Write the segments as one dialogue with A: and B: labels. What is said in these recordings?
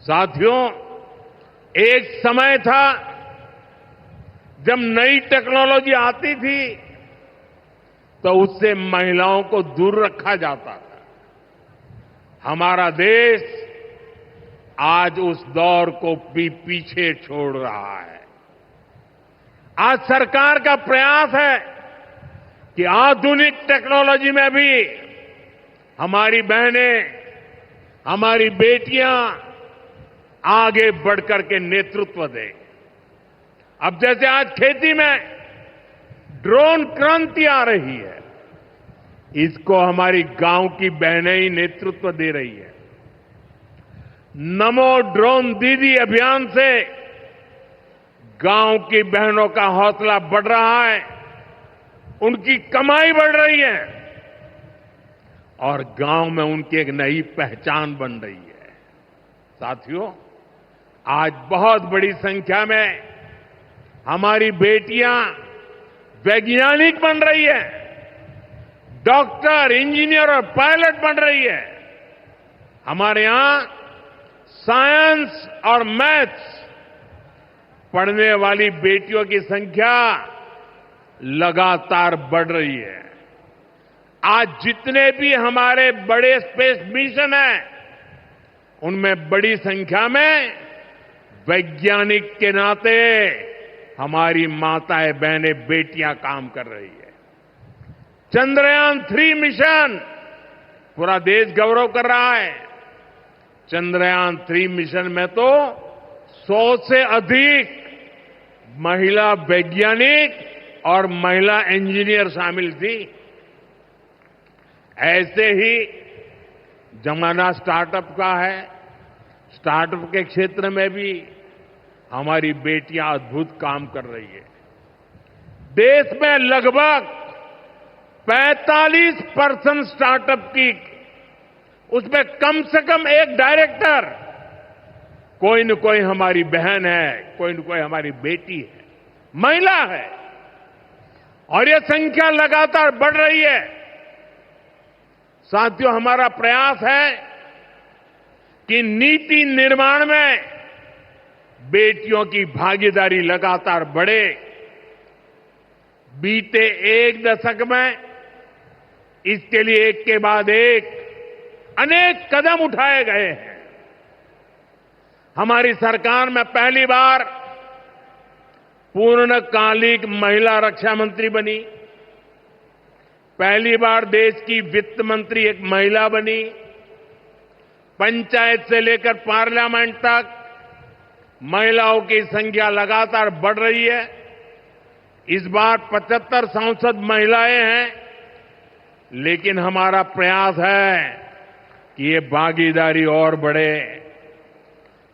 A: साथियों, एक समय था जब नई टेक्नोलॉजी आती थी तो उससे महिलाओं को दूर रखा जाता था। हमारा देश आज उस दौर को भी पीछे छोड़ रहा है। आज सरकार का प्रयास है कि आधुनिक टेक्नोलॉजी में भी हमारी बहनें, हमारी बेटियां आगे बढ़कर के नेतृत्व दें। अब जैसे आज खेती में ड्रोन क्रांति आ रही है, इसको हमारी गांव की बहनें ही नेतृत्व दे रही है। नमो ड्रोन दीदी अभियान से गांव की बहनों का हौसला बढ़ रहा है, उनकी कमाई बढ़ रही है और गांव में उनकी एक नई पहचान बन रही है। साथियों, आज बहुत बड़ी संख्या में हमारी बेटियां वैज्ञानिक बन रही है, डॉक्टर, इंजीनियर और पायलट बन रही है। हमारे यहां साइंस और मैथ्स पढ़ने वाली बेटियों की संख्या लगातार बढ़ रही है। आज जितने भी हमारे बड़े स्पेस मिशन हैं, उनमें बड़ी संख्या में वैज्ञानिक के नाते हमारी माताएं, बहनें, बेटियां काम कर रही है। चंद्रयान 3 मिशन पूरा देश गौरव कर रहा है। चंद्रयान 3 मिशन में तो 100 से अधिक महिला वैज्ञानिक और महिला इंजीनियर शामिल थी। ऐसे ही जमाना स्टार्टअप का है। स्टार्टअप के क्षेत्र में भी हमारी बेटियां अद्भुत काम कर रही है। देश में लगभग 45% स्टार्टअप की, उसमें कम से कम एक डायरेक्टर कोई न कोई हमारी बहन है, कोई न कोई हमारी बेटी है, महिला है। और यह संख्या लगातार बढ़ रही है। साथियों, हमारा प्रयास है कि नीति निर्माण में बेटियों की भागीदारी लगातार बढ़े। बीते एक दशक में इसके लिए एक के बाद एक अनेक कदम उठाए गए हैं। हमारी सरकार में पहली बार पूर्णकालिक महिला रक्षा मंत्री बनी। पहली बार देश की वित्त मंत्री एक महिला बनी। पंचायत से लेकर पार्लियामेंट तक महिलाओं की संख्या लगातार बढ़ रही है। इस बार 75 सांसद महिलाएं हैं, लेकिन हमारा प्रयास है कि ये भागीदारी और बढ़े।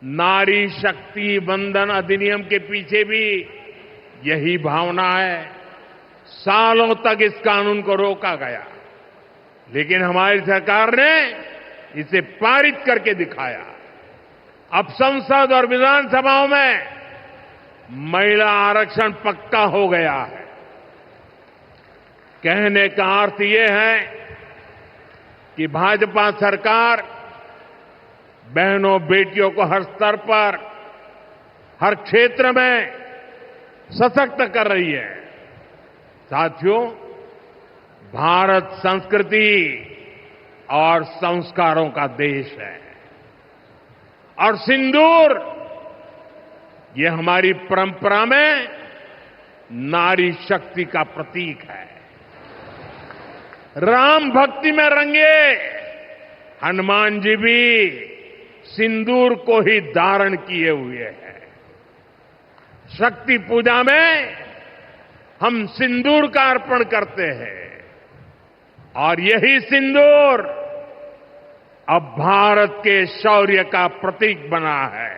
A: नारी शक्ति वंदन अधिनियम के पीछे भी यही भावना है। सालों तक इस कानून को रोका गया, लेकिन हमारी सरकार ने इसे पारित करके दिखाया। अब संसद और विधानसभाओं में महिला आरक्षण पक्का हो गया है। कहने का अर्थ ये है कि भाजपा सरकार बहनों, बेटियों को हर स्तर पर, हर क्षेत्र में सशक्त कर रही है। साथियों, भारत संस्कृति और संस्कारों का देश है और सिंदूर ये हमारी परंपरा में नारी शक्ति का प्रतीक है। राम भक्ति में रंगे हनुमान जी भी सिंदूर को ही धारण किए हुए हैं। शक्ति पूजा में हम सिंदूर का अर्पण करते हैं और यही सिंदूर अब भारत के शौर्य का प्रतीक बना है।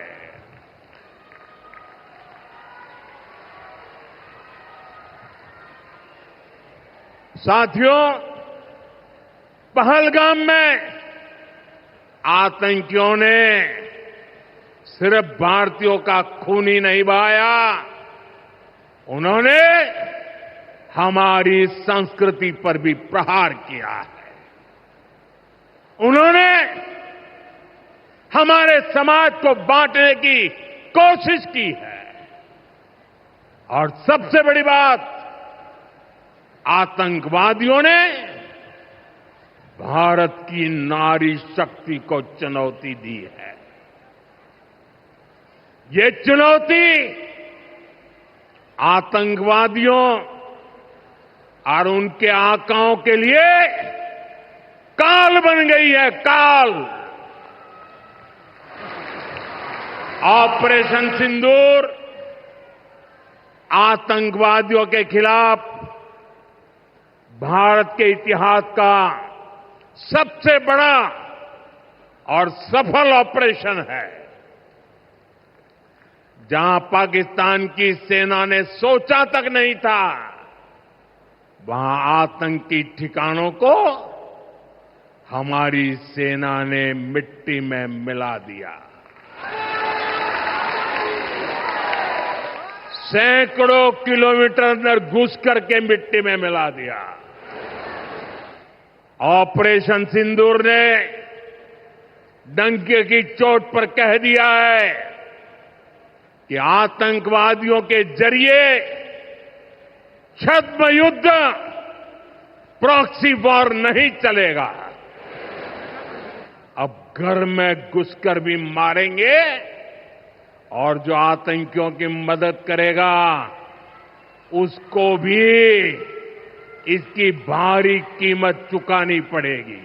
A: साथियों, पहलगाम में आतंकियों ने सिर्फ भारतीयों का खून ही नहीं बहाया, उन्होंने हमारी संस्कृति पर भी प्रहार किया है। उन्होंने हमारे समाज को बांटने की कोशिश की है। और सबसे बड़ी बात, आतंकवादियों ने भारत की नारी शक्ति को चुनौती दी है। ये चुनौती आतंकवादियों और उनके आकाओं के लिए काल बन गई है, काल। ऑपरेशन सिंदूर आतंकवादियों के खिलाफ भारत के इतिहास का सबसे बड़ा और सफल ऑपरेशन है। जहां पाकिस्तान की सेना ने सोचा तक नहीं था, वहां आतंकी ठिकानों को हमारी सेना ने मिट्टी में मिला दिया। सैकड़ों किलोमीटर अंदर घुस करके मिट्टी में मिला दिया। ऑपरेशन सिंदूर ने डंके की चोट पर कह दिया है कि आतंकवादियों के जरिए छद्म युद्ध, प्रॉक्सी वॉर नहीं चलेगा। अब घर में घुसकर भी मारेंगे और जो आतंकियों की मदद करेगा उसको भी इसकी भारी कीमत चुकानी पड़ेगी।